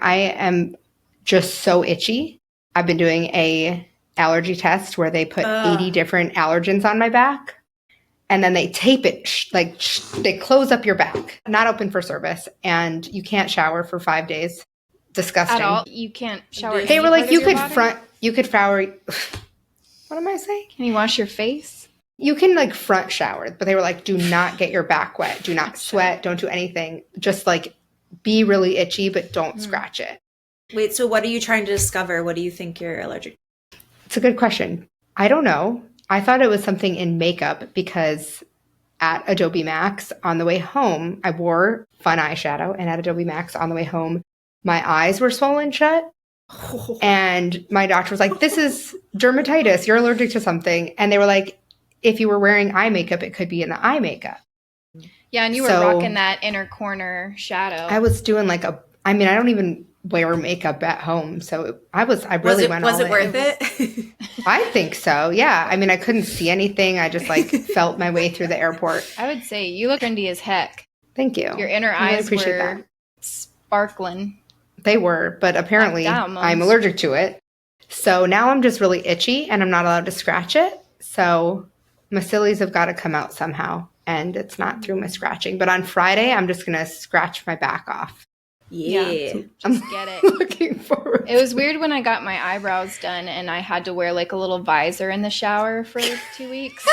I am just so itchy. I've been doing a allergy test where they put 80 different allergens on my back. And then they tape it, they close up your back, not open for service, and you can't shower for 5 days. Disgusting. At all? You can't shower. They were like, you could shower. What am I saying? Can you wash your face? You can like front shower, but they were like, do not get your back wet. Do not sweat. Don't do anything. Just like be really itchy, but don't scratch it. Wait, so what are you trying to discover? What do you think you're allergic to? It's a good question. I don't know. I thought it was something in makeup because at Adobe Max on the way home, I wore fun eyeshadow, and at Adobe Max on the way home, my eyes were swollen shut. And my doctor was like, this is dermatitis. You're allergic to something. And they were like, if you were wearing eye makeup, it could be in the eye makeup. Yeah, and you were rocking that inner corner shadow. I was doing I don't even wear makeup at home. So I really went all in. Was it worth it? I think so. Yeah. I mean, I couldn't see anything. I just felt my way through the airport. I would say you look trendy as heck. Thank you. Your inner eyes were sparkling. They were, but apparently I'm allergic to it. So now I'm just really itchy and I'm not allowed to scratch it. So my sillies have got to come out somehow, and it's not through my scratching. But on Friday, I'm just going to scratch my back off. Yeah. Just get it. Looking forward. It was weird when I got my eyebrows done and I had to wear like a little visor in the shower for 2 weeks.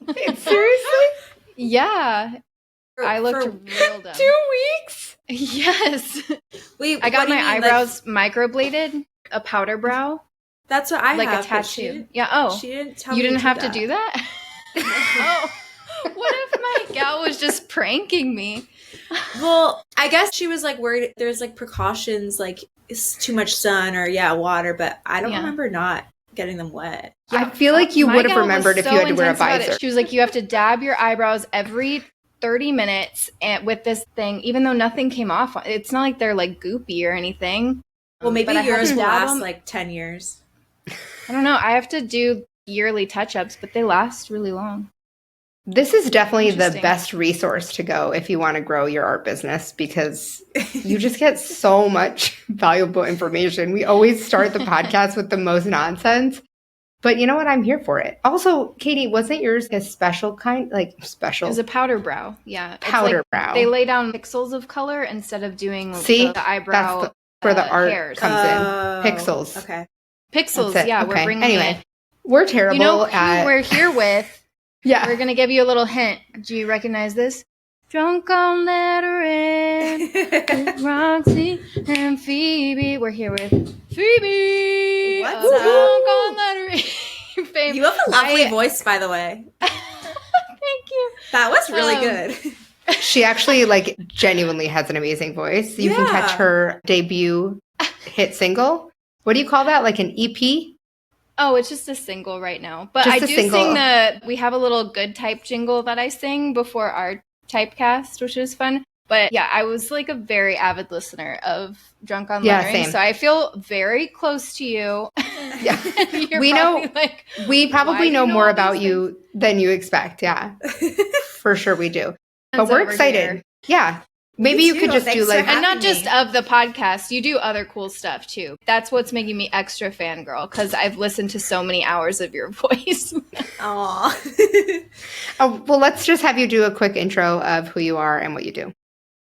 Seriously? Yeah. I looked real dumb. 2 weeks? Yes. Wait, I got my eyebrows microbladed, a powder brow. That's what I have. Like a tattoo. Yeah. Oh. She didn't tell me. You didn't have to do that? Oh. What if my gal was just pranking me? Well, I guess she was like worried there's like precautions, like it's too much sun or water, but I don't remember not getting them wet. Yeah, I feel like you would have remembered if you had to wear a visor. She was like, you have to dab your eyebrows every 30 minutes with this thing, even though nothing came off. It's not like they're like goopy or anything. Well, maybe yours will last like 10 years. I don't know. I have to do yearly touch-ups, but they last really long. This is definitely the best resource to go if you want to grow your art business, because you just get so much valuable information. We always start the podcast with the most nonsense, but you know what? I'm here for it. Also, Katie, wasn't yours a special kind, special? It was a powder brow. Yeah. Powder brow. They lay down pixels of color instead of doing the eyebrow. That's where the art hairs comes in. Pixels. Okay. Pixels. Yeah. Okay. We're bringing it. We're terrible. You know who we're here with? Yeah. We're going to give you a little hint. Do you recognize this? Drunk on lettering with Roxy and Phoebe. We're here with Phoebe. What's Drunk up? on lettering. Fame. You have a lovely voice, by the way. Thank you. That was really good. She actually genuinely has an amazing voice. You can catch her debut hit single. What do you call that? Like an EP? Oh, it's just a single right now. But I do sing we have a little good type jingle that I sing before our Typecast, which is fun. But yeah, I was like a very avid listener of Drunk on Lettering. Same. So I feel very close to you. Yeah. We probably know more about you than you expect. Yeah. For sure we do. But we're excited. Here. Yeah. Maybe you could just do and not just of the podcast, you do other cool stuff too. That's what's making me extra fangirl, because I've listened to so many hours of your voice. Aw. Oh, well, let's just have you do a quick intro of who you are and what you do.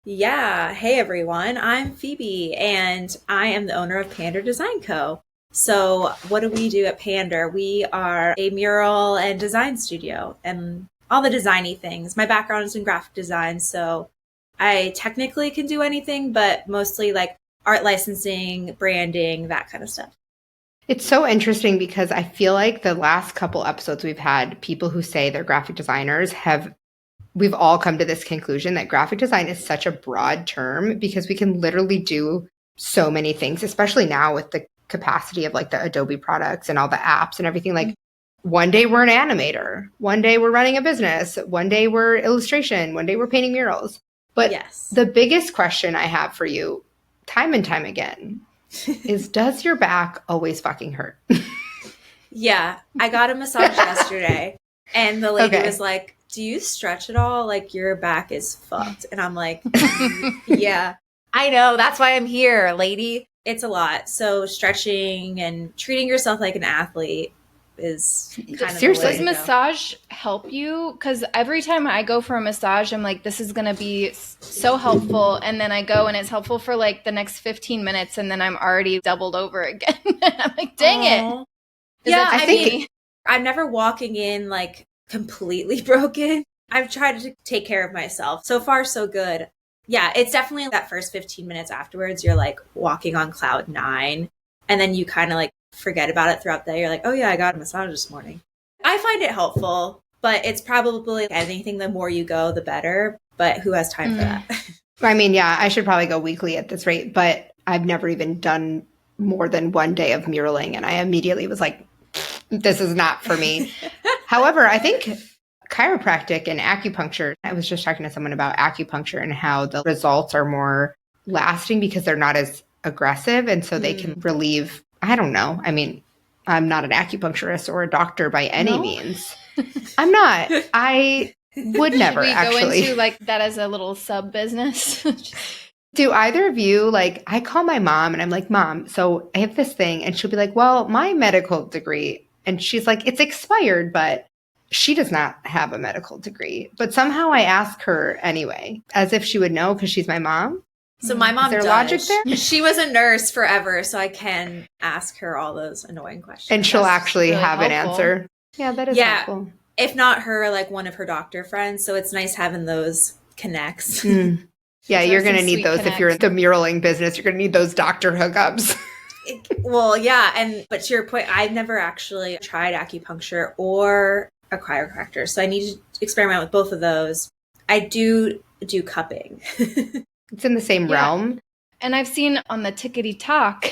Yeah. Hey, everyone. I'm Phoebe, and I am the owner of Pandr Design Co. So what do we do at Pandr? We are a mural and design studio and all the designy things. My background is in graphic design, so I technically can do anything, but mostly like art licensing, branding, that kind of stuff. It's so interesting because I feel like the last couple episodes we've had, people who say they're graphic designers we've all come to this conclusion that graphic design is such a broad term because we can literally do so many things, especially now with the capacity of the Adobe products and all the apps and everything. One day we're an animator, one day we're running a business, one day we're illustration, one day we're painting murals. But the biggest question I have for you, time and time again, is does your back always fucking hurt? Yeah. I got a massage yesterday, and the lady was like, do you stretch at all? Your back is fucked. And I'm like, yeah. I know. That's why I'm here, lady. It's a lot. So stretching and treating yourself like an athlete is kind of Seriously. Does massage help you? Because every time I go for a massage, I'm like, this is going to be so helpful. And then I go and it's helpful for like the next 15 minutes. And then I'm already doubled over again. I'm like, dang it. Yeah, I mean, I'm never walking in like completely broken. I've tried to take care of myself. So far, so good. Yeah, it's definitely that first 15 minutes afterwards, you're like walking on cloud 9. And then you kind of like forget about it throughout the day. You're like, oh yeah, I got a massage this morning. I find it helpful, but it's probably anything, the more you go, the better. But who has time for that? I mean, yeah, I should probably go weekly at this rate, but I've never even done more than one day of muraling. And I immediately was like, this is not for me. However, I think chiropractic and acupuncture, I was just talking to someone about acupuncture and how the results are more lasting because they're not as aggressive. And so they can relieve, I don't know. I mean, I'm not an acupuncturist or a doctor by any means. I'm not. I would never actually. Should we go into like that as a little sub business? Do either of you, like, I call my mom and I'm like, Mom, so I have this thing. And she'll be like, well, my medical degree. And she's like, it's expired, but she does not have a medical degree. But somehow I ask her anyway, as if she would know because she's my mom. So my mom does. Is there logic there? She was a nurse forever, so I can ask her all those annoying questions. And she'll actually really have helpful. An answer. Yeah, that is helpful. If not her, like one of her doctor friends. So it's nice having those connects. Yeah, you're going to need those connects. If you're in the muraling business. You're going to need those doctor hookups. Well, yeah. But to your point, I've never actually tried acupuncture or a chiropractor. So I need to experiment with both of those. I do cupping. It's in the same realm. And I've seen on the Tickety Talk.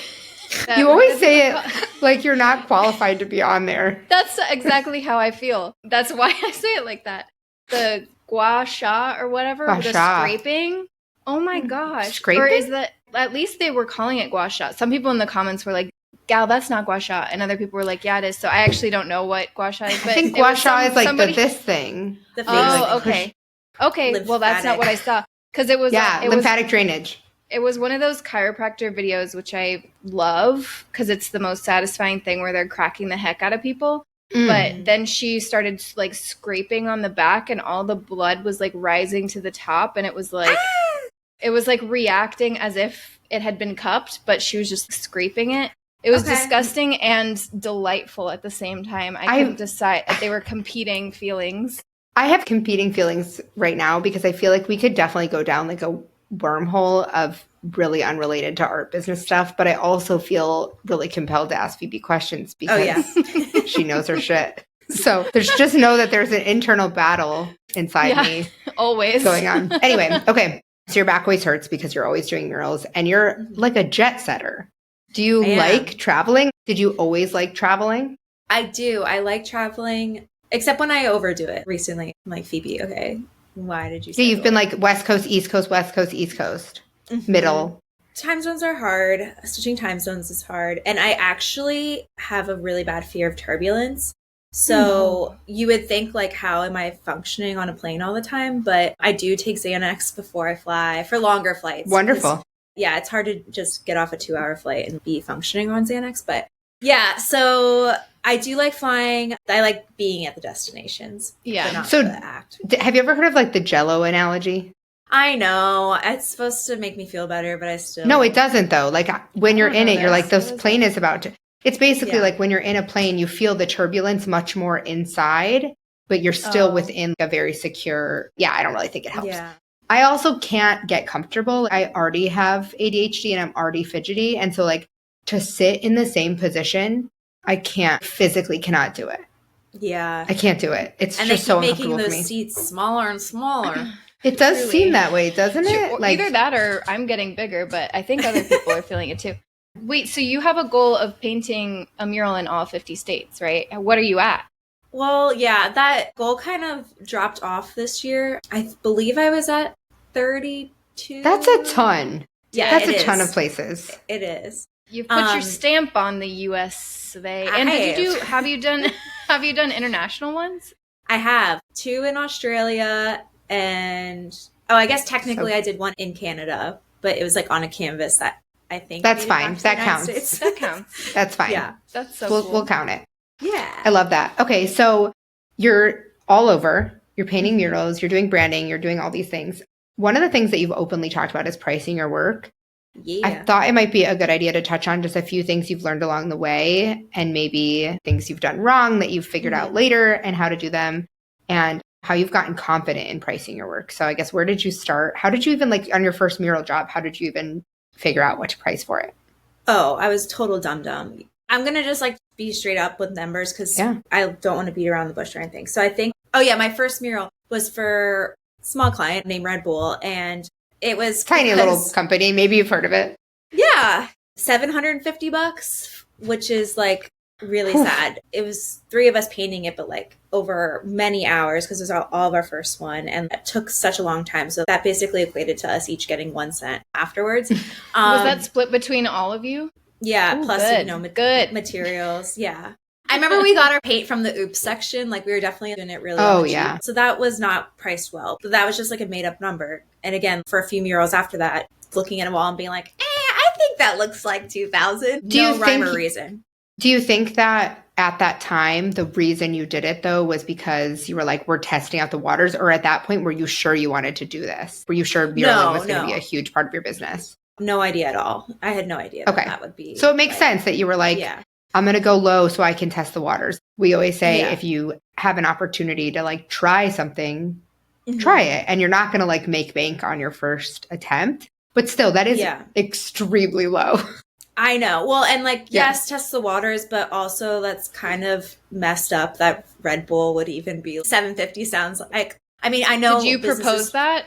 You always say it like you're not qualified to be on there. That's exactly how I feel. That's why I say it like that. The gua sha or whatever, the scraping. Oh my gosh. Scraping? Or is that, at least they were calling it gua sha. Some people in the comments were like, gal, that's not gua sha. And other people were like, yeah, it is. So I actually don't know what gua sha is. But I think gua sha is like this thing. Okay. Okay, well, that's not what I saw. Because it was lymphatic drainage. It was one of those chiropractor videos, which I love because it's the most satisfying thing where they're cracking the heck out of people. But then she started like scraping on the back and all the blood was like rising to the top. And it was like, it was like reacting as if it had been cupped, but she was just scraping it. It was disgusting and delightful at the same time. I couldn't decide. They were competing feelings. I have competing feelings right now because I feel like we could definitely go down like a wormhole of really unrelated to art business stuff, but I also feel really compelled to ask Phoebe questions because she knows her shit. So there's just know that there's an internal battle inside me always going on. Anyway, okay. So your back always hurts because you're always doing murals and you're like a jet setter. Do you like traveling? Did you always like traveling? I do. I like traveling. Except when I overdo it recently. I'm like, Phoebe, okay, why did you say you've been like West Coast, East Coast, West Coast, East Coast, middle. Time zones are hard. Switching time zones is hard. And I actually have a really bad fear of turbulence. So you would think like, how am I functioning on a plane all the time? But I do take Xanax before I fly for longer flights. Wonderful. Yeah, it's hard to just get off a 2-hour flight and be functioning on Xanax. But yeah, so I do like flying. I like being at the destinations. Yeah. Not so the act. Have you ever heard of like the Jell-O analogy? I know. It's supposed to make me feel better, but I still... No, it doesn't though. Like when you're in it, you're like, this plane is about to... It's basically like when you're in a plane, you feel the turbulence much more inside, but you're still within a very secure... Yeah, I don't really think it helps. Yeah. I also can't get comfortable. I already have ADHD and I'm already fidgety. And so like to sit in the same position, I physically cannot do it. Yeah. I can't do it. It's and just so uncomfortable for me. And making those seats smaller and smaller. It does seem that way, doesn't it? Like, either that or I'm getting bigger, but I think other people are feeling it too. Wait, so you have a goal of painting a mural in all 50 states, right? What are you at? Well, yeah, that goal kind of dropped off this year. I believe I was at 32. That's a ton. Yeah, that's a ton of places. It is. You've put your stamp on the US of A. And have you done international ones? I have 2 in Australia and I guess technically I did 1 in Canada, but it was like on a canvas that I think that's fine. That counts. That counts. That's fine. Yeah. That's so cool. We'll count it. Yeah. I love that. Okay. So you're all over, you're painting murals, you're doing branding, you're doing all these things. One of the things that you've openly talked about is pricing your work. Yeah. I thought it might be a good idea to touch on just a few things you've learned along the way and maybe things you've done wrong that you've figured out later and how to do them and how you've gotten confident in pricing your work. So I guess where did you start? How did you even like on your first mural job, how did you even figure out what to price for it? Oh, I was total dum-dum. I'm going to just like be straight up with numbers because I don't want to beat around the bush or anything. So I think, my first mural was for a small client named Red Bull, and it was tiny little company. Maybe you've heard of it. Yeah. $750, which is like really sad. It was 3 of us painting it, but like over many hours because it was all of our first one. And it took such a long time. So that basically equated to us each getting 1 cent afterwards. Was that split between all of you? Yeah. Ooh, plus, good. Materials. Yeah. I remember we got our paint from the oops section. Like we were definitely doing it really cheap. So that was not priced well. But that was just like a made up number. And again, for a few murals after that, looking at a wall and being like, I think that looks like 2,000. No rhyme or reason. Do you think that at that time, the reason you did it though was because you were like, we're testing out the waters? Or at that point, were you sure you wanted to do this? Were you sure muraling was going to be a huge part of your business? No idea at all. I had no idea that would be. So it makes sense that you were like, I'm going to go low so I can test the waters. We always say if you have an opportunity to like try something, try it. And you're not going to like make bank on your first attempt. But still, that is extremely low. I know. Well, and like, yes, test the waters, but also that's kind of messed up that Red Bull would even be $750 sounds like. I mean, I know. Did you propose that?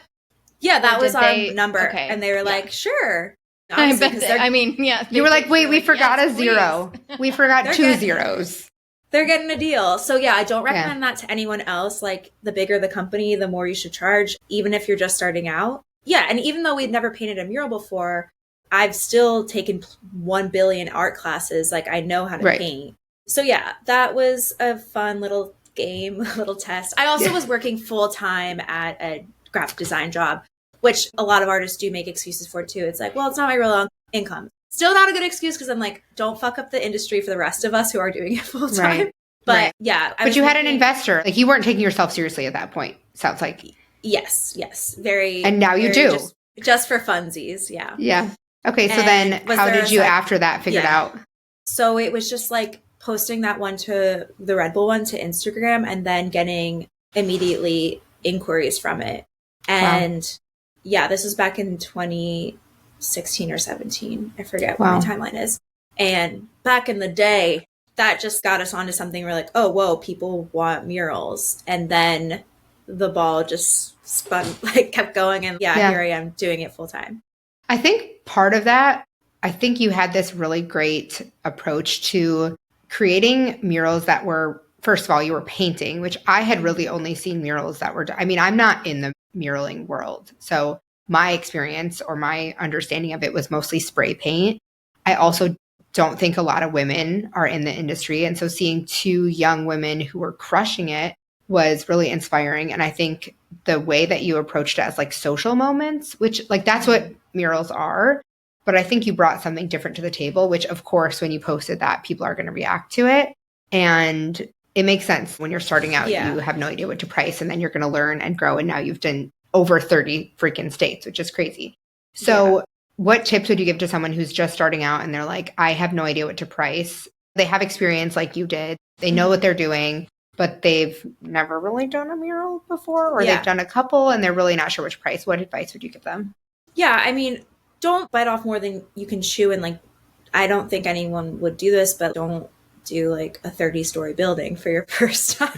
Yeah, that was our number. Okay. And they were like, sure. I mean, you were like, wait, we forgot a zero. We forgot 2 zeros. They're getting a deal. So yeah, I don't recommend that to anyone else. Like the bigger the company, the more you should charge, even if you're just starting out. Yeah. And even though we'd never painted a mural before, I've still taken 1 billion art classes. Like I know how to paint. So yeah, that was a fun little game, little test. I also was working full time at a graphic design job, which a lot of artists do make excuses for too. It's like, well, it's not my real income. Still not a good excuse because I'm like, don't fuck up the industry for the rest of us who are doing it full time. But yeah. But you had an investor. Like you weren't taking yourself seriously at that point. Sounds like. Yes. Very. And now you do. Just for funsies. Yeah. Yeah. Okay. So then how did you after that figure it out? So it was just like posting that one to the Red Bull one to Instagram and then getting immediately inquiries from it. And this was back in 2016 or 17. I forget what my timeline is. And back in the day, that just got us onto something. We're like, oh, whoa, people want murals. And then the ball just spun, like kept going. And here I am doing it full time. I think part of that, I think you had this really great approach to creating murals that were, first of all, you were painting, which I had really only seen murals that were, I mean, I'm not in the muraling world. So my experience or my understanding of it was mostly spray paint. I also don't think a lot of women are in the industry. And so seeing 2 young women who were crushing it was really inspiring. And I think the way that you approached it as like social moments, which like that's what murals are. But I think you brought something different to the table, which of course, when you posted that, people are going to react to it. And it makes sense when you're starting out, you have no idea what to price and then you're going to learn and grow. And now you've done over 30 freaking states, which is crazy. So what tips would you give to someone who's just starting out and they're like, I have no idea what to price? They have experience like you did. They know what they're doing, but they've never really done a mural before or they've done a couple and they're really not sure which price. What advice would you give them? Yeah, I mean, don't bite off more than you can chew. And like, I don't think anyone would do this, but don't do like a 30-story building for your first time.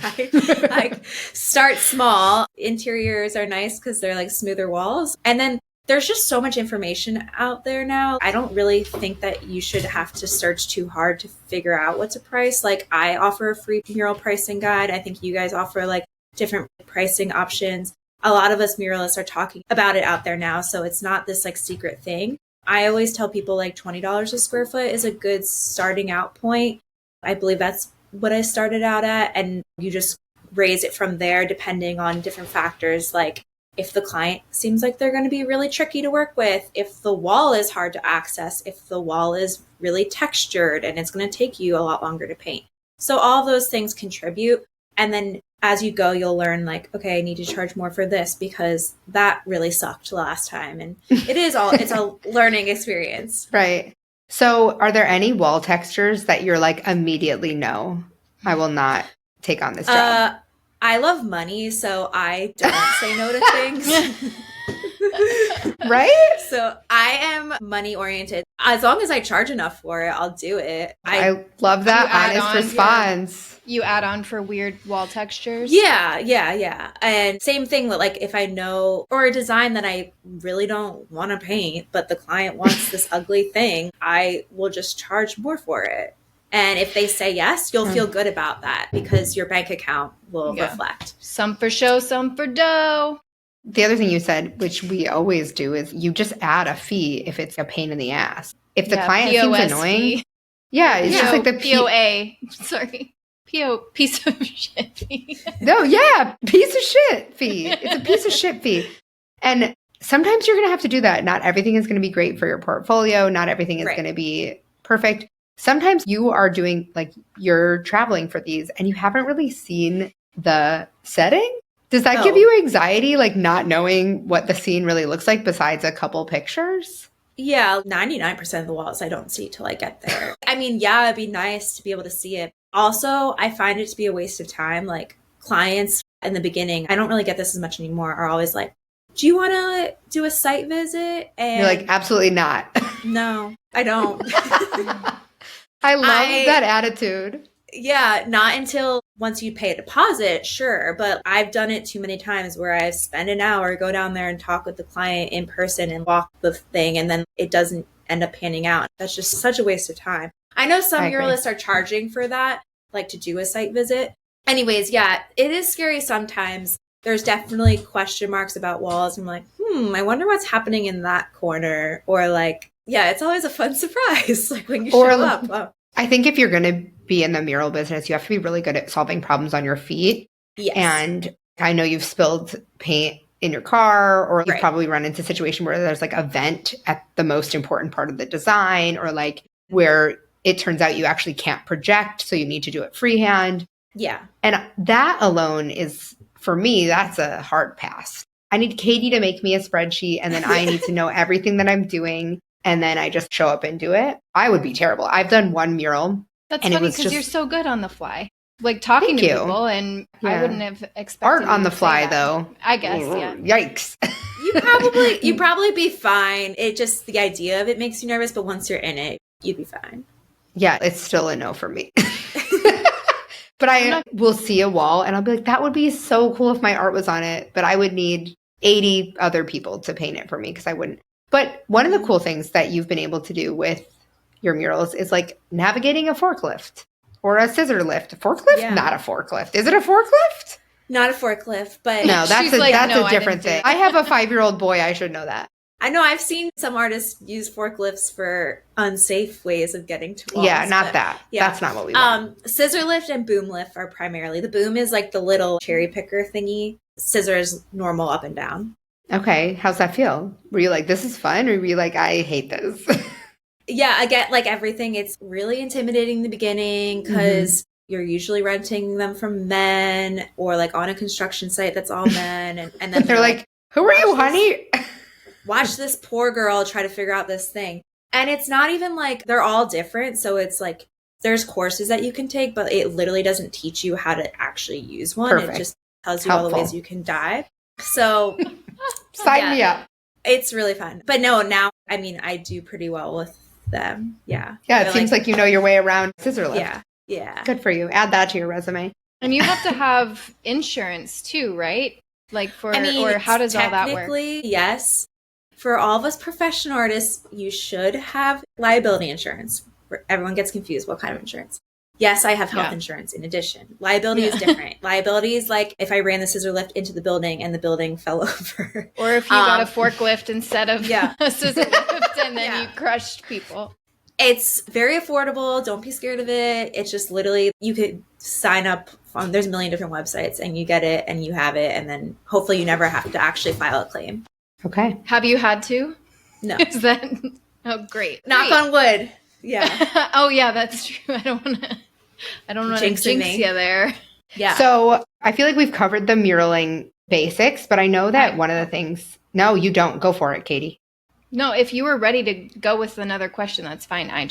Like start small. Interiors are nice because they're like smoother walls. And then there's just so much information out there now. I don't really think that you should have to search too hard to figure out what to price. Like I offer a free mural pricing guide. I think you guys offer like different pricing options. A lot of us muralists are talking about it out there now. So it's not this like secret thing. I always tell people like $20 a square foot is a good starting out point. I believe that's what I started out at. And you just raise it from there depending on different factors like if the client seems like they're going to be really tricky to work with, if the wall is hard to access, if the wall is really textured and it's going to take you a lot longer to paint. So all those things contribute. And then as you go, you'll learn like, okay, I need to charge more for this because that really sucked last time. And it's a learning experience. Right. So are there any wall textures that you're like immediately, no, I will not take on this job? I love money, so I don't say no to things. Right? So I am money oriented. As long as I charge enough for it, I'll do it. I love that honest response. You add on for weird wall textures? Yeah. And same thing with like if I know, or a design that I really don't want to paint, but the client wants this ugly thing, I will just charge more for it. And if they say yes, you'll feel good about that because your bank account will reflect. Some for show, some for dough. The other thing you said, which we always do, is you just add a fee if it's a pain in the ass. If the client seems annoying, it's just like the POA. Sorry. Piece of shit fee. No, yeah, piece of shit fee. It's a piece of shit fee. And sometimes you're going to have to do that. Not everything is going to be great for your portfolio. Not everything is going to be perfect. Sometimes you are doing, like, you're traveling for these and you haven't really seen the setting. Does that give you anxiety, like not knowing what the scene really looks like besides a couple pictures? Yeah, 99% of the walls I don't see till I get there. I mean, yeah, it'd be nice to be able to see it. Also, I find it to be a waste of time. Like clients in the beginning, I don't really get this as much anymore, are always like, do you want to do a site visit? And you're like, absolutely not. No, I don't. I love that attitude. Yeah, not until once you pay a deposit, sure. But I've done it too many times where I spend an hour, go down there and talk with the client in person and walk the thing, and then it doesn't end up panning out. That's just such a waste of time. I know some muralists are charging for that, like to do a site visit. Anyways, yeah, it is scary sometimes. There's definitely question marks about walls. I'm like, I wonder what's happening in that corner. Or like, yeah, it's always a fun surprise. Like when you show up. Oh. I think if you're going to be in the mural business, you have to be really good at solving problems on your feet. Yes. And I know you've spilled paint in your car, or you've probably run into a situation where there's like a vent at the most important part of the design, or like where it turns out you actually can't project, so you need to do it freehand. Yeah. And that alone is, for me, that's a hard pass. I need Katie to make me a spreadsheet, and then I need to know everything that I'm doing. And then I just show up and do it. I would be terrible. I've done one mural. That's funny because you're so good on the fly. Like talking to people, and I wouldn't have expected art on the fly though. I guess, yeah. Yikes. You'd probably be fine. It just, the idea of it makes you nervous, but once you're in it, you'd be fine. Yeah, it's still a no for me. But I will see a wall and I'll be like, that would be so cool if my art was on it, but I would need 80 other people to paint it for me because I wouldn't. But one of the cool things that you've been able to do with your murals is like navigating a forklift or a scissor lift. Forklift? Yeah. Not a forklift. Is it a forklift? Not a forklift, but no, that's a different thing. I have a 5-year-old boy. I should know that. I know I've seen some artists use forklifts for unsafe ways of getting to walls. Yeah, not that. Yeah. That's not what we want. Scissor lift and boom lift are primarily. The boom is like the little cherry picker thingy. Scissor is normal up and down. Okay. How's that feel? Were you like, this is fun? Or were you like, I hate this? Yeah, I get like everything. It's really intimidating in the beginning because you're usually renting them from men or like on a construction site that's all men. And then they're like, who are you, honey? Watch this poor girl try to figure out this thing. And it's not even like they're all different. So it's like there's courses that you can take, but it literally doesn't teach you how to actually use one. Perfect. It just tells you all the ways you can dive. So sign me up. It's really fun. But no, now, I mean, I do pretty well with them. Yeah. Yeah, it seems like you know your way around scissor lift. Yeah. Yeah. Good for you. Add that to your resume. And you have to have insurance too, right? Like or how does all that work? Technically, yes. For all of us professional artists, you should have liability insurance. Everyone gets confused. What kind of insurance? Yes, I have health insurance in addition. Liability is different. Liability is like if I ran the scissor lift into the building and the building fell over. Or if you got a forklift instead of a scissor lift and then you crushed people. It's very affordable. Don't be scared of it. It's just literally, you could sign up there's a million different websites, and you get it and you have it, and then hopefully you never have to actually file a claim. Okay. Have you had to? No. Is that great? Knock on wood. Yeah. Oh yeah, that's true. I don't want to jinx you there. Yeah. So I feel like we've covered the muraling basics, but I know that one of the things. No, you don't. Go for it, Katie. No, if you were ready to go with another question, that's fine. I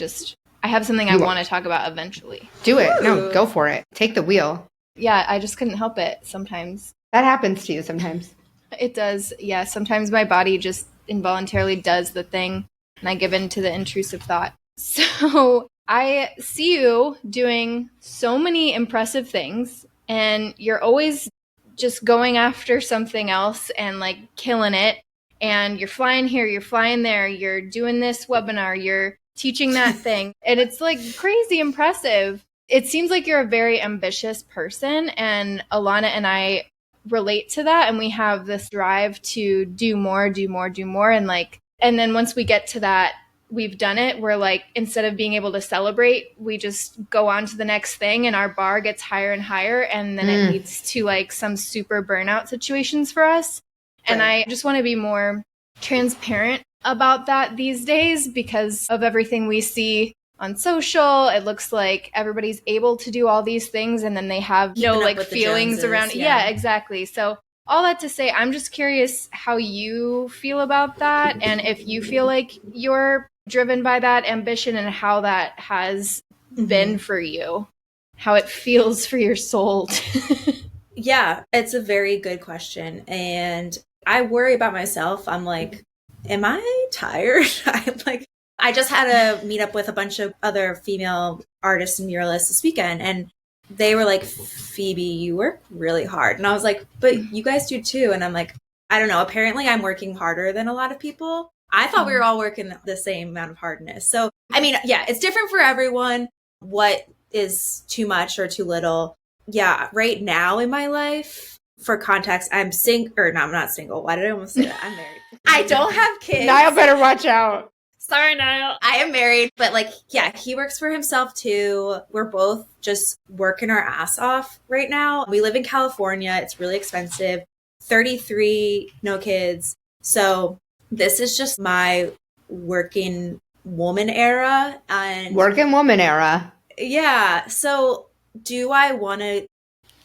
have something I want to talk about eventually. Do it. Ooh. No, go for it. Take the wheel. Yeah, I just couldn't help it sometimes. That happens to you sometimes. It does. Yeah, sometimes my body just involuntarily does the thing, and I give in to the intrusive thought. So I see you doing so many impressive things, and you're always just going after something else and like killing it. And you're flying here, you're flying there, you're doing this webinar, you're teaching that thing. And it's like crazy impressive. It seems like you're a very ambitious person, and Ilana and I relate to that. And we have this drive to do more. And then once we get to that, we've done it. We're like, instead of being able to celebrate, we just go on to the next thing, and our bar gets higher and higher. And then it leads to like some super burnout situations for us. And I just want to be more transparent about that these days because of everything we see on social. It looks like everybody's able to do all these things, and then they have no like feelings around it. Yeah, exactly. So all that to say, I'm just curious how you feel about that, and if you feel like you're driven by that ambition and how that has been for you, how it feels for your soul. Yeah, it's a very good question. And I worry about myself. I'm like, am I tired? I just had a meet up with a bunch of other female artists and muralists this weekend, and they were like, Phoebe, you work really hard. And I was like, but you guys do too. And I'm like, I don't know. Apparently I'm working harder than a lot of people. I thought we were all working the same amount of hardness. So, I mean, yeah, it's different for everyone. What is too much or too little? Yeah, right now in my life, for context, I'm not single. Why did I almost say that? I'm married. I don't have kids. Niall better watch out. Sorry, Niall. I am married, but like, yeah, he works for himself too. We're both just working our ass off right now. We live in California. It's really expensive. 33, no kids. So this is just my working woman era. And working woman era. Yeah. So do I want to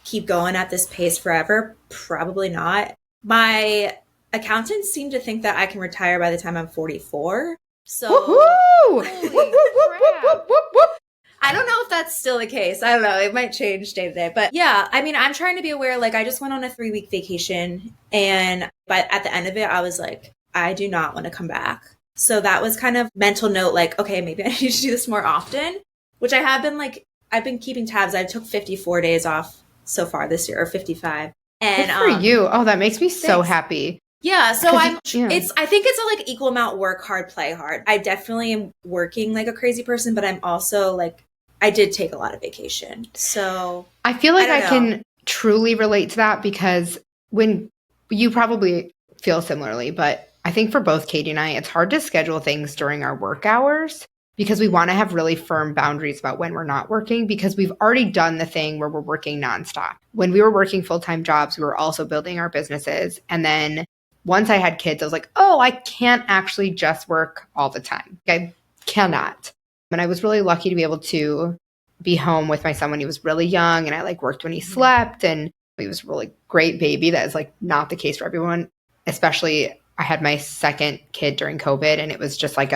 keep going at this pace forever? Probably not. My accountants seem to think that I can retire by the time I'm 44. So woohoo! I don't know if that's still the case. I don't know. It might change day to day. But yeah, I mean, I'm trying to be aware. Like, I just went on a 3-week vacation, but at the end of it, I was like, I do not want to come back. So that was kind of mental note, like, okay, maybe I need to do this more often, which I have been like, I've been keeping tabs. I took 54 days off so far this year, or 55. And good for you. Oh, that makes me so happy. Yeah. So I think it's a like equal amount work hard, play hard. I definitely am working like a crazy person, but I'm also like, I did take a lot of vacation. So I feel like I can truly relate to that, because when you probably feel similarly, but I think for both Katie and I, it's hard to schedule things during our work hours because we want to have really firm boundaries about when we're not working, because we've already done the thing where we're working nonstop. When we were working full-time jobs, we were also building our businesses. And then once I had kids, I was like, oh, I can't actually just work all the time. I cannot. And I was really lucky to be able to be home with my son when he was really young. And I like worked when he slept, and he was a really great baby. That is like not the case for everyone. Especially I had my second kid during COVID, and it was just like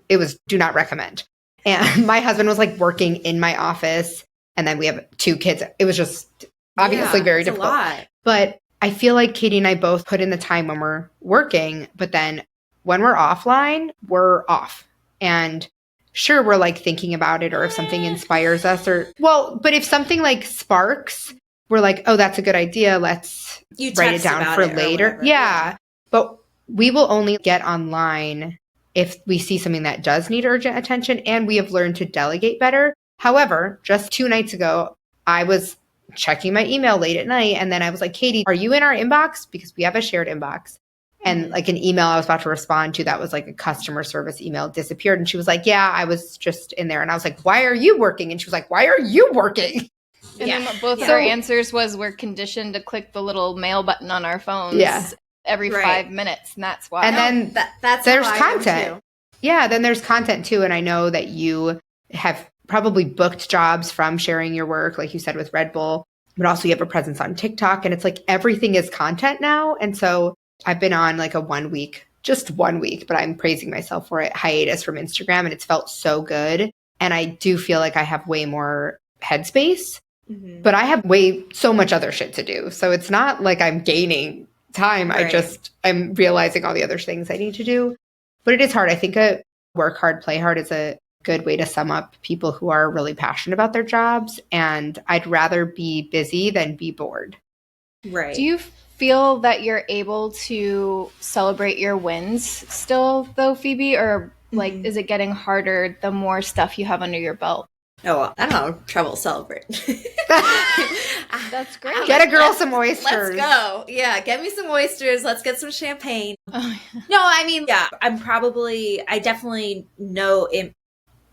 it was do not recommend. And my husband was like working in my office, and then we have 2 kids. It was just obviously very difficult. A lot. But I feel like Katie and I both put in the time when we're working, but then when we're offline, we're off. And sure, we're like thinking about it, or if something inspires us, but if something like sparks, we're like, oh, that's a good idea. Let's write it down for later. Yeah. But we will only get online if we see something that does need urgent attention, and we have learned to delegate better. However, just 2 nights ago, I was checking my email late at night, and then I was like, Katie, are you in our inbox? Because we have a shared inbox. And like an email I was about to respond to that was like a customer service email disappeared. And she was like, yeah, I was just in there. And I was like, why are you working? And she was like, why are you working? And then both our answers was we're conditioned to click the little mail button on our phones every 5 minutes, and that's why. And then that's there's content. Yeah, then there's content too. And I know that you have probably booked jobs from sharing your work, like you said, with Red Bull, but also you have a presence on TikTok, and it's like everything is content now. And so I've been on like a 1 week, just 1 week, but I'm praising myself for it, hiatus from Instagram, and it's felt so good. And I do feel like I have way more headspace, but I have so much other shit to do. So it's not like I'm gaining time. I'm realizing all the other things I need to do. But it is hard. I think a work hard, play hard is a good way to sum up people who are really passionate about their jobs. And I'd rather be busy than be bored. Right. Do you feel that you're able to celebrate your wins still, though, Phoebe? Or like, is it getting harder the more stuff you have under your belt? Oh, well, I don't have trouble celebrating. That's great. Get a girl some oysters. Let's go. Yeah, get me some oysters. Let's get some champagne. No, I mean, I definitely know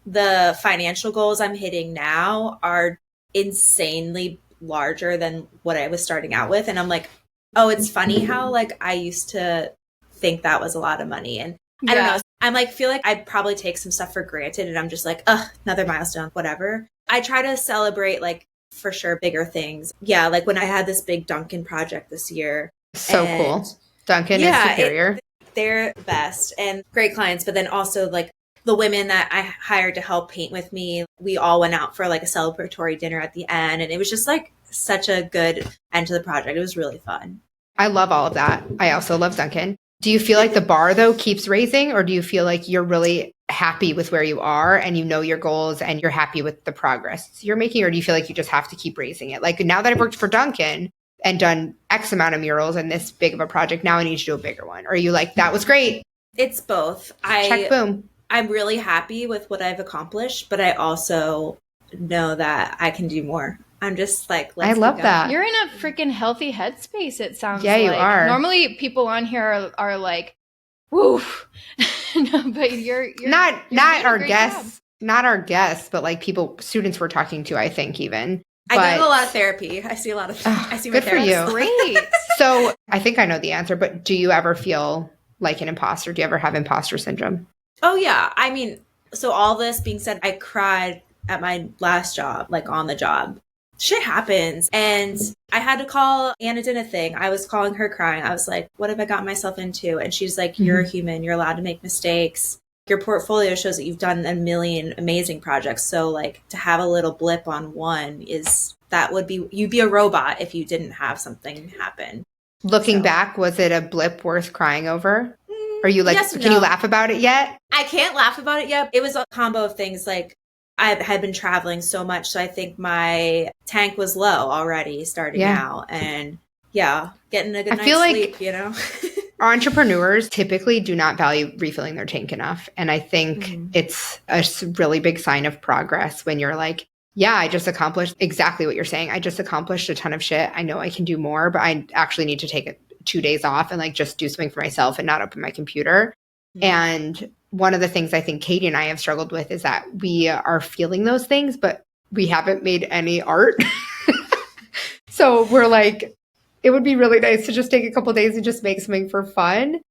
the financial goals I'm hitting now are insanely larger than what I was starting out with. And I'm like, oh, it's funny how like I used to think that was a lot of money. And I don't know. I'm like, feel like I probably take some stuff for granted, and I'm just like, another milestone, whatever. I try to celebrate like for sure bigger things. Yeah. Like when I had this big Dunkin' project this year. So cool. Dunkin' is superior. They're the best and great clients. But then also like the women that I hired to help paint with me, we all went out for like a celebratory dinner at the end. And it was just like such a good end to the project. It was really fun. I love all of that. I also love Dunkin'. Do you feel like the bar, though, keeps raising, or do you feel like you're really happy with where you are and you know your goals and you're happy with the progress you're making, or do you feel like you just have to keep raising it? Like now that I've worked for Dunkin' and done X amount of murals and this big of a project, now I need to do a bigger one. Or are you like, that was great? It's both. Check, boom. I'm really happy with what I've accomplished, but I also know that I can do more. I'm just like, I love that. You're in a freaking healthy headspace, it sounds like. Yeah, you are. Normally people on here are like, woo. No, but you're not our guests, not our guests, but like students we're talking to, I think even. I do a lot of therapy. I see a lot of, I see my good for you. Great. So I think I know the answer, but do you ever feel like an imposter? Do you ever have imposter syndrome? Oh yeah. I mean, so all this being said, I cried at my last job, like on the job. Shit happens. And I had to call Anna did a thing. I was calling her crying. I was like, what have I got myself into? And she's like, you're a human. You're allowed to make mistakes. Your portfolio shows that you've done a million amazing projects. So like to have a little blip on one you'd be a robot if you didn't have something happen. Looking back, was it a blip worth crying over? Are you like, yes, can you laugh about it yet? I can't laugh about it yet. It was a combo of things like I had been traveling so much. So I think my tank was low already starting out. And getting a good night's sleep, you know? Entrepreneurs typically do not value refilling their tank enough. And I think it's a really big sign of progress when you're like, yeah, I just accomplished exactly what you're saying. I just accomplished a ton of shit. I know I can do more, but I actually need to take 2 days off and like just do something for myself and not open my computer. And one of the things I think Katie and I have struggled with is that we are feeling those things, but we haven't made any art. So we're like, it would be really nice to just take a couple of days and just make something for fun.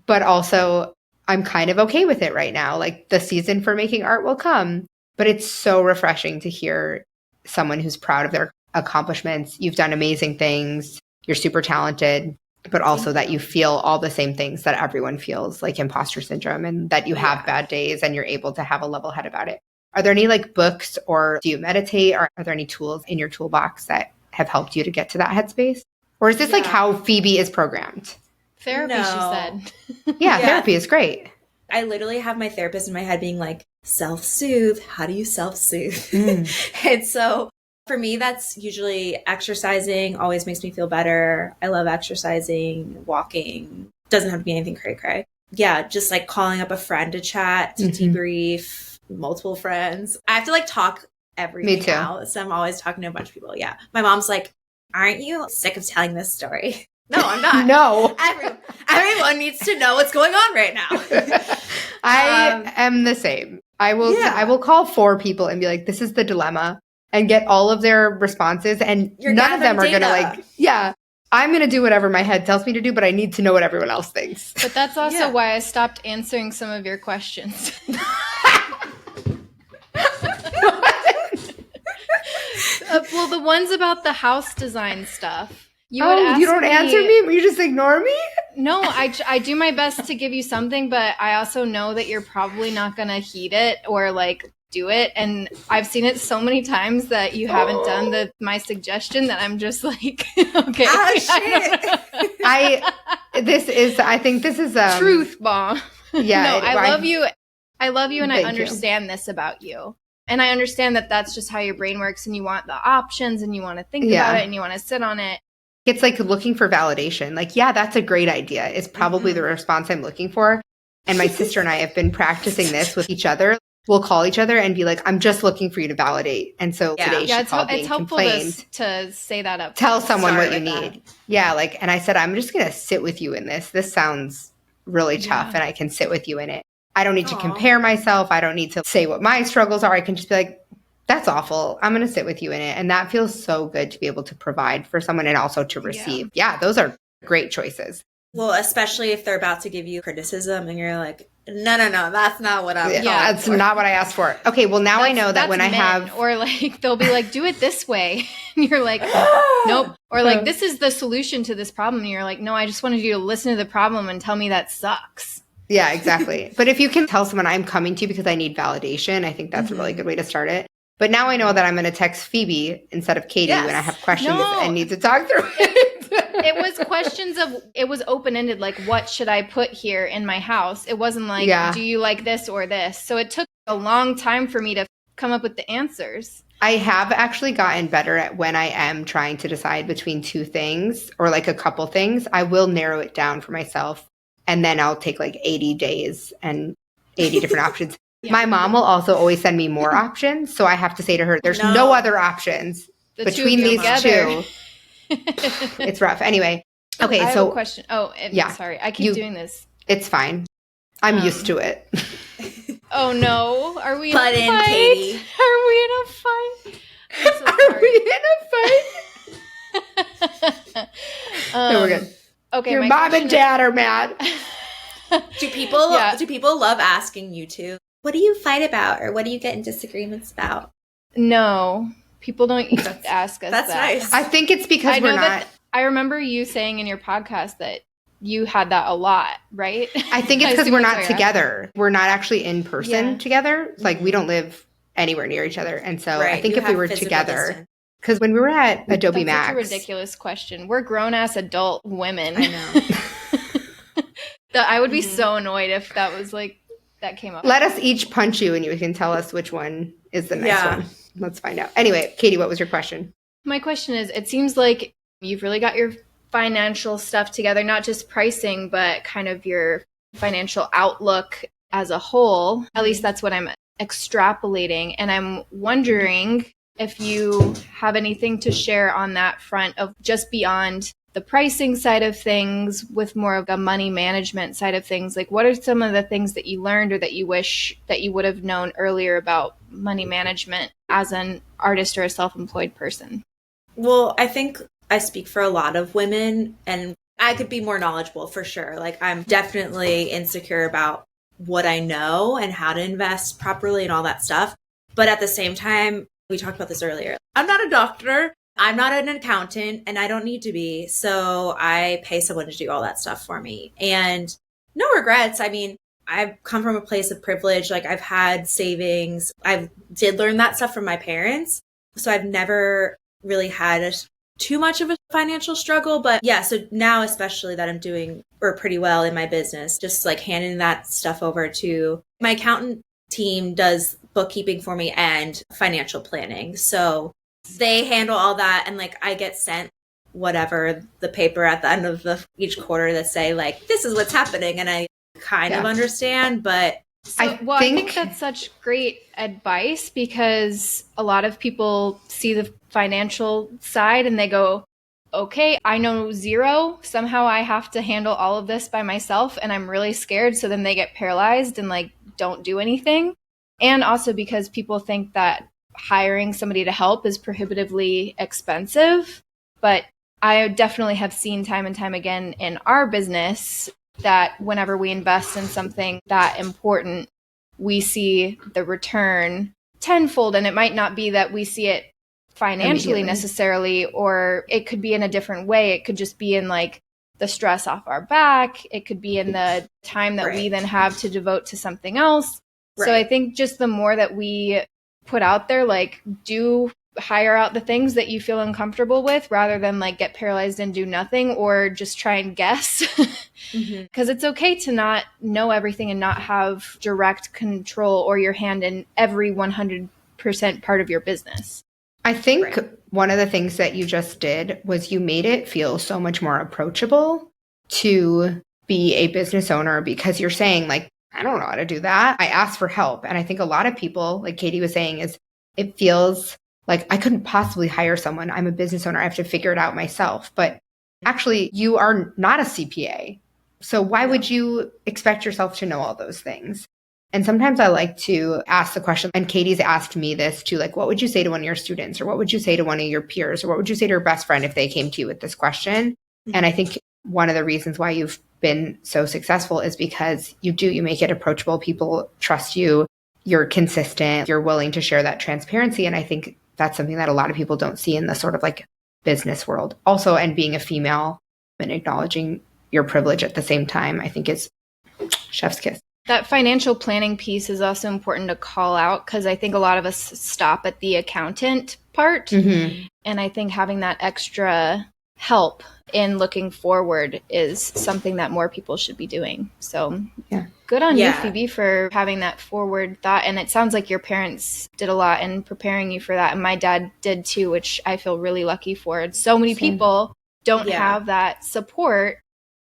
But also I'm kind of okay with it right now. Like the season for making art will come, but it's so refreshing to hear someone who's proud of their accomplishments. You've done amazing things. You're super talented, but also that you feel all the same things that everyone feels, like imposter syndrome, and that you have bad days and you're able to have a level head about it. Are there any like books, or do you meditate, or are there any tools in your toolbox that have helped you to get to that headspace? Or is this like how Phoebe is programmed? Therapy, she said. Yeah, therapy is great. I literally have my therapist in my head being like, self-soothe. How do you self-soothe? And so for me, that's usually exercising. Always makes me feel better. I love exercising, walking. Doesn't have to be anything cray-cray. Yeah, just like calling up a friend to chat, to debrief, multiple friends. I have to like talk everything out. So I'm always talking to a bunch of people. Yeah. My mom's like, aren't you sick of telling this story? No, I'm not. No. Everyone needs to know what's going on right now. I am the same. I will call 4 people and be like, this is the dilemma. and get all of their responses. And none of them are going to I'm going to do whatever my head tells me to do, but I need to know what everyone else thinks. But that's also why I stopped answering some of your questions. Well, the ones about the house design stuff. You don't answer me? You just ignore me? No, I do my best to give you something, but I also know that you're probably not going to heed it or like do it. And I've seen it so many times that you haven't done my suggestion that I'm just like, okay. I think this is truth bomb. Yeah. No, I love you. I love you and I understand this about you. And I understand that that's just how your brain works and you want the options and you want to think about it and you want to sit on it. It's like looking for validation. Like, yeah, that's a great idea is probably the response I'm looking for. And my sister and I have been practicing this with each other. We'll call each other and be like, I'm just looking for you to validate. And so today she called me and complained. To say that up. Tell someone what you need. Yeah, like, and I said, I'm just going to sit with you in this. This sounds really tough and I can sit with you in it. I don't need to compare myself. I don't need to say what my struggles are. I can just be like, that's awful. I'm going to sit with you in it. And that feels so good to be able to provide for someone and also to receive. Yeah, those are great choices. Well, especially if they're about to give you criticism and you're like, no, that's not what I'm that's not what I asked for. Okay, well, now I know that when I have... Or like, they'll be like, do it this way. And you're like, nope. Or like, this is the solution to this problem. And you're like, no, I just wanted you to listen to the problem and tell me that sucks. Yeah, exactly. But if you can tell someone I'm coming to you because I need validation, I think that's a really good way to start it. But now I know that I'm going to text Phoebe instead of Katie when I have questions and need to talk through it. It was it was open-ended, like, what should I put here in my house? It wasn't like, do you like this or this? So it took a long time for me to come up with the answers. I have actually gotten better at when I am trying to decide between two things or like a couple things, I will narrow it down for myself. And then I'll take like 80 days and 80 different options. My mom will also always send me more options. So I have to say to her, there's no other options between these two. It's rough. Anyway. Okay. I have so a question. Sorry. I keep doing this. It's fine. I'm used to it. Oh no. Are we in a fight? Katie. Are we in a fight? I'm so Are we in a fight? No, we're good. Okay, your mom and dad are mad. Do people love asking you two, what do you fight about or what do you get in disagreements about? No, people don't ask us That's that. Nice. I think it's because we're not. I remember you saying in your podcast that you had that a lot, right? I think it's because we're not together. We're not actually in person together. Like we don't live anywhere near each other. And so I think if we were together, because when we were at Adobe Max. That's a ridiculous question. We're grown-ass adult women. I know. I would be so annoyed if that was like, that came up. Let us each punch you and you can tell us which one is the next one. Let's find out. Anyway, Katie, what was your question? My question is, it seems like you've really got your financial stuff together, not just pricing, but kind of your financial outlook as a whole. At least that's what I'm extrapolating. And I'm wondering if you have anything to share on that front of just beyond the pricing side of things with more of a money management side of things. Like, what are some of the things that you learned or that you wish that you would have known earlier about money management as an artist or a self-employed person? Well, I think I speak for a lot of women and I could be more knowledgeable for sure. Like, I'm definitely insecure about what I know and how to invest properly and all that stuff. But at the same time, we talked about this earlier. I'm not a doctor. I'm not an accountant and I don't need to be. So I pay someone to do all that stuff for me. And no regrets. I mean, I've come from a place of privilege. Like I've had savings. I did learn that stuff from my parents. So I've never really had too much of a financial struggle. But yeah, so now especially that I'm doing pretty well in my business, just like handing that stuff over to my accountant team does bookkeeping for me and financial planning. So they handle all that and like I get sent whatever the paper at the end of each quarter that say like, this is what's happening. And I kind of understand, but I think that's such great advice because a lot of people see the financial side and they go, okay, I know zero. Somehow I have to handle all of this by myself and I'm really scared. So then they get paralyzed and like don't do anything. And also because people think that hiring somebody to help is prohibitively expensive. But I definitely have seen time and time again in our business that whenever we invest in something that important, we see the return tenfold. And it might not be that we see it financially necessarily, or it could be in a different way. It could just be in like the stress off our back. It could be in the time that we then have to devote to something else. So I think just the more that we put out there, like, do hire out the things that you feel uncomfortable with rather than like get paralyzed and do nothing or just try and guess. Because it's okay to not know everything and not have direct control or your hand in every 100% part of your business. I think one of the things that you just did was you made it feel so much more approachable to be a business owner, because you're saying like, I don't know how to do that. I asked for help. And I think a lot of people, like Katie was saying, is it feels like I couldn't possibly hire someone. I'm a business owner. I have to figure it out myself. But actually, you are not a CPA. So why would you expect yourself to know all those things? And sometimes I like to ask the question, and Katie's asked me this too, like, what would you say to one of your students? Or what would you say to one of your peers? Or what would you say to your best friend if they came to you with this question? And I think one of the reasons why you've been so successful is because you make it approachable. People trust you. You're consistent. You're willing to share that transparency. And I think that's something that a lot of people don't see in the sort of like business world. Also, and being a female and acknowledging your privilege at the same time, I think is chef's kiss. That financial planning piece is also important to call out, because I think a lot of us stop at the accountant part. And I think having that extra help in looking forward is something that more people should be doing. So good on you, Phoebe, for having that forward thought. And it sounds like your parents did a lot in preparing you for that. And my dad did too, which I feel really lucky for. And so many people don't have that support.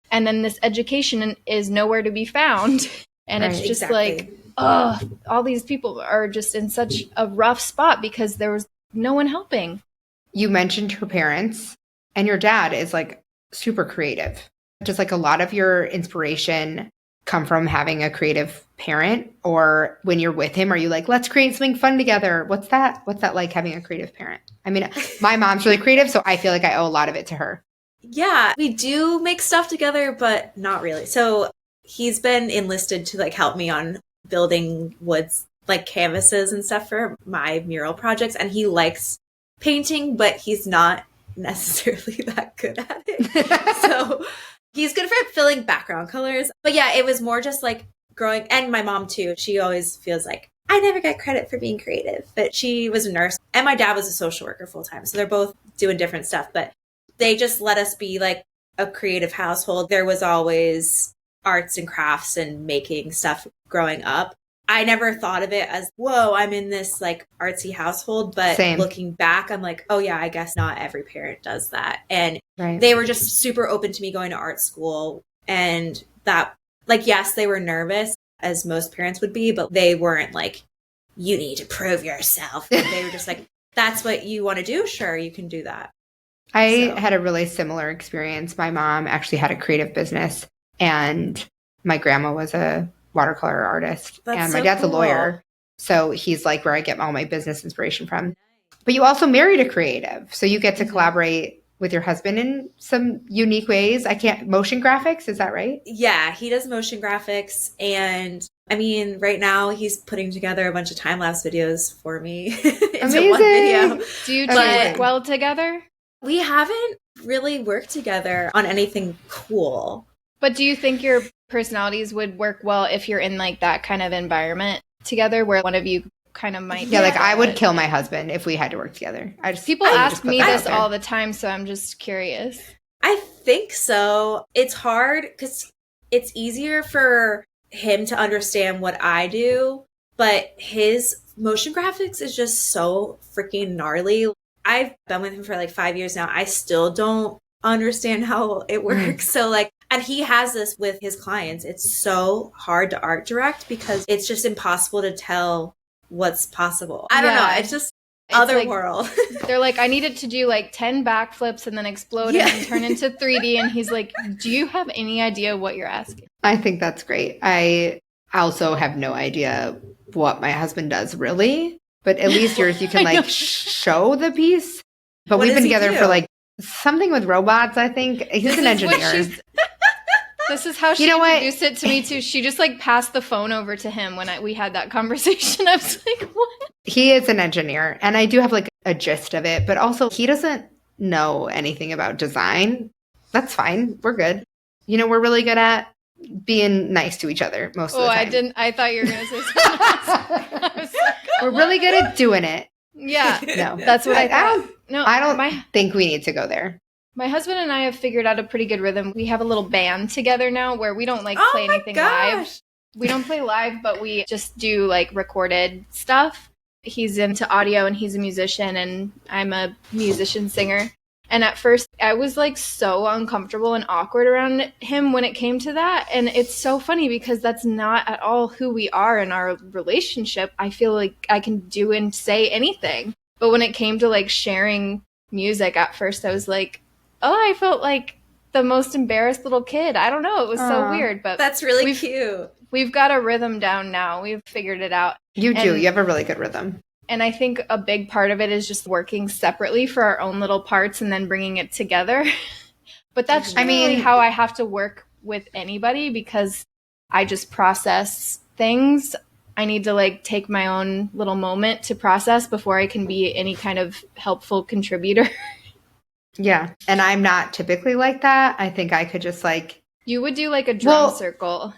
And then this education is nowhere to be found. And it's just like, oh, all these people are just in such a rough spot because there was no one helping. You mentioned your parents, and your dad is like super creative. Does like a lot of your inspiration come from having a creative parent? Or when you're with him, are you like, let's create something fun together? What's that like, having a creative parent? I mean, my mom's really creative, so I feel like I owe a lot of it to her. Yeah, we do make stuff together, but not really. So he's been enlisted to like help me on building woods, like canvases and stuff for my mural projects. And he likes painting, but he's not necessarily that good at it. So he's good for filling background colors. But yeah, it was more just like growing, and my mom too. She always feels like I never get credit for being creative, but she was a nurse and my dad was a social worker full time. So they're both doing different stuff, but they just let us be like a creative household. There was always arts and crafts and making stuff growing up. I never thought of it as, whoa, I'm in this like artsy household. But looking back, I'm like, oh yeah, I guess not every parent does that. And they were just super open to me going to art school. And that, like, yes, they were nervous, as most parents would be, but they weren't like, you need to prove yourself. They were just like, that's what you want to do? Sure, you can do that. I had a really similar experience. My mom actually had a creative business, and my grandma was a watercolor artist, and my dad's a lawyer. So he's like where I get all my business inspiration from. But you also married a creative, so you get to collaborate with your husband in some unique ways. Motion graphics, is that right? Yeah, he does motion graphics. And I mean, right now he's putting together a bunch of time-lapse videos for me into one video. Do you work well together? We haven't really worked together on anything cool. But do you think your personalities would work well if you're in like that kind of environment together where one of you kind of might... Yeah, like I would kill my husband if we had to work together. People ask me this all the time, so I'm just curious. I think so. It's hard because it's easier for him to understand what I do, but his motion graphics is just so freaking gnarly. I've been with him for like 5 years now. I still don't understand how it works. So like, and he has this with his clients. It's so hard to art direct because it's just impossible to tell what's possible. I don't know. It's just otherworld. They're like, I needed to do like 10 backflips and then explode and turn into 3D. And he's like, do you have any idea what you're asking? I think that's great. I also have no idea what my husband does really. but at least yours, you can like show the piece. But we've been together for like something with robots, I think. He's an engineer. This is how she introduced it to me too. She just like passed the phone over to him when we had that conversation. I was like, what? He is an engineer, and I do have like a gist of it, but also he doesn't know anything about design. That's fine. We're good. We're really good at being nice to each other most of the time. I thought you were going to say something else. We're really good at doing it. Yeah. No. That's what I thought. I don't think we need to go there. My husband and I have figured out a pretty good rhythm. We have a little band together now where we don't like play anything live. We don't play live, but we just do like recorded stuff. He's into audio and he's a musician and I'm a musician singer. And at first I was like so uncomfortable and awkward around him when it came to that. And it's so funny because that's not at all who we are in our relationship. I feel like I can do and say anything. But when it came to like sharing music, at first I was like, I felt like the most embarrassed little kid. I don't know. It was so weird, but that's really cute. We've got a rhythm down now. We've figured it out. You do. You have a really good rhythm. And I think a big part of it is just working separately for our own little parts and then bringing it together. But that's generally how I have to work with anybody because I just process things. I need to like take my own little moment to process before I can be any kind of helpful contributor. Yeah. And I'm not typically like that. I think I could just like... You would do like a drum circle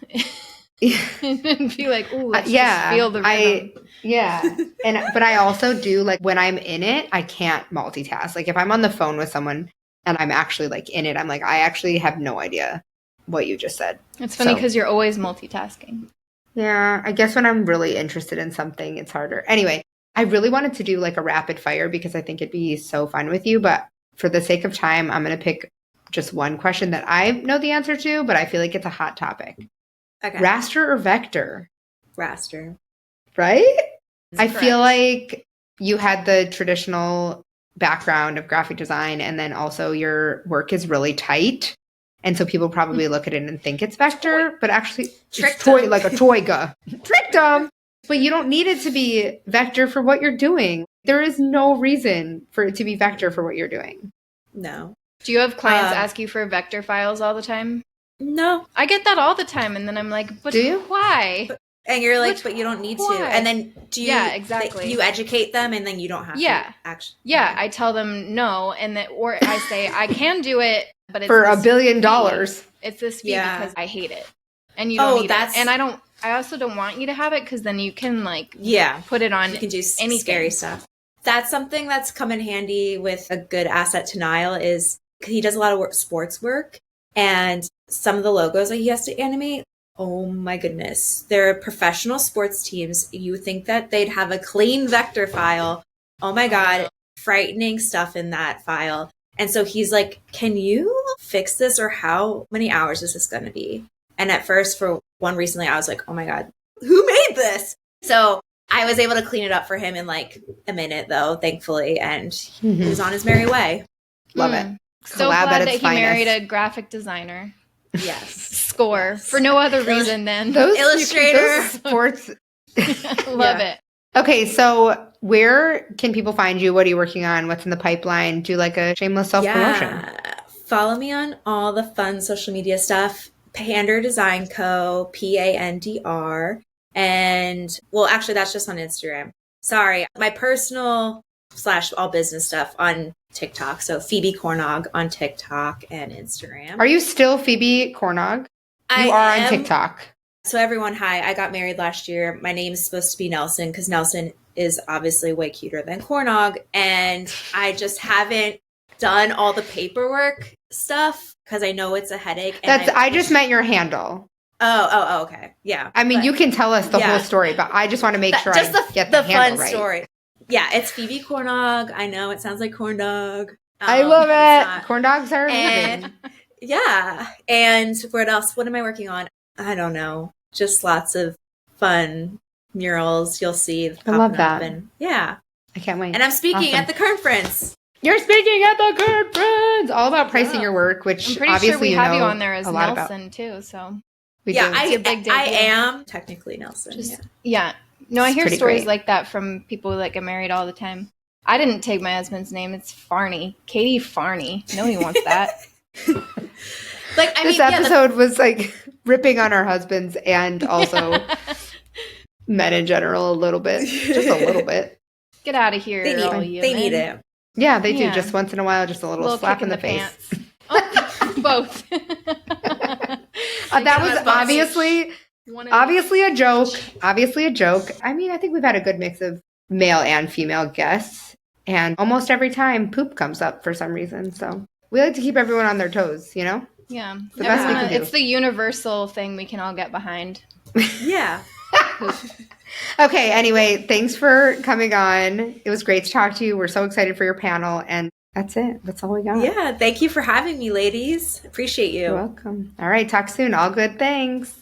and be like, ooh, let's just feel the rhythm. But I also do like when I'm in it, I can't multitask. Like if I'm on the phone with someone and I'm actually like in it, I'm like, I actually have no idea what you just said. It's funny because you're always multitasking. Yeah. I guess when I'm really interested in something, it's harder. Anyway, I really wanted to do like a rapid fire because I think it'd be so fun with you, but for the sake of time, I'm going to pick just one question that I know the answer to, but I feel like it's a hot topic. Okay. Raster or vector? Raster. Right? I feel like you had the traditional background of graphic design and then also your work is really tight. And so people probably look at it and think it's vector, but actually it's like a toiga. Tricked them. But you don't need it to be vector for what you're doing. There is no reason for it to be vector for what you're doing. No. Do you have clients ask you for vector files all the time? No. I get that all the time. And then I'm like, but do you? Why? And you're like, but you don't need to. And then do you? Yeah, exactly. You educate them and then you don't have to actually. Yeah, I tell them no. Or I say, I can do it, but it's for $1 billion. It's this fee because I hate it. And you don't need it. And I also don't want you to have it because then you can put it on. You can do any scary stuff. That's something that's come in handy with a good asset to Niall is he does a lot of sports work and some of the logos that he has to animate. Oh my goodness. They're professional sports teams. You would think that they'd have a clean vector file. Oh my God. Frightening stuff in that file. And so he's like, can you fix this or how many hours is this going to be? And at first for one recently, I was like, oh my God, who made this? So I was able to clean it up for him in like a minute though, thankfully. And he was on his merry way. Love it. So glad that he married a graphic designer. Yes. Score. Yes. For no other reason than those illustrator. Those sports. Love it. Okay. So where can people find you? What are you working on? What's in the pipeline? Do like a shameless self-promotion. Yeah. Follow me on all the fun social media stuff. Pandr Design Co. Pandr. And well, actually that's just on Instagram. Sorry. My personal / all business stuff on TikTok. So Phoebe Cornog on TikTok and Instagram. Are you still Phoebe Cornog? You are on TikTok. So everyone, hi. I got married last year. My name is supposed to be Nelson because Nelson is obviously way cuter than Cornog. And I just haven't done all the paperwork stuff because I know it's a headache. And I just meant your handle. Oh, okay. Yeah. I mean, you can tell us the whole story, but I just want to make sure I get the handle right. Story. Yeah, it's Phoebe Cornog. I know it sounds like corn dog. I love it. Corn dogs are amazing. Yeah. And what else? What am I working on? I don't know. Just lots of fun murals. You'll see. I love that. Yeah. I can't wait. And I'm speaking at the conference. You're speaking at the conference. All about pricing your work, which I'm pretty obviously sure we have you on there as Nelson too. So I am technically Nelson. No, I hear stories like that from people that get married all the time. I didn't take my husband's name. It's Farney. Katie Farney. Nobody wants that. This episode was like ripping on our husbands and also men in general a little bit. Just a little bit. Get out of here. They need it. Yeah, they do. Just once in a while, just a little slap in the face. Oh, both. That was obviously a joke. Obviously a joke. I mean, I think we've had a good mix of male and female guests. And almost every time poop comes up for some reason. So we like to keep everyone on their toes, you know? Yeah. It's the best we can do. It's the universal thing we can all get behind. Yeah. Okay, anyway, thanks for coming on. It was great to talk to you. We're so excited for your panel. And that's it. That's all we got. Yeah, thank you for having me, ladies. Appreciate you. You're welcome. All right, talk soon. All good things.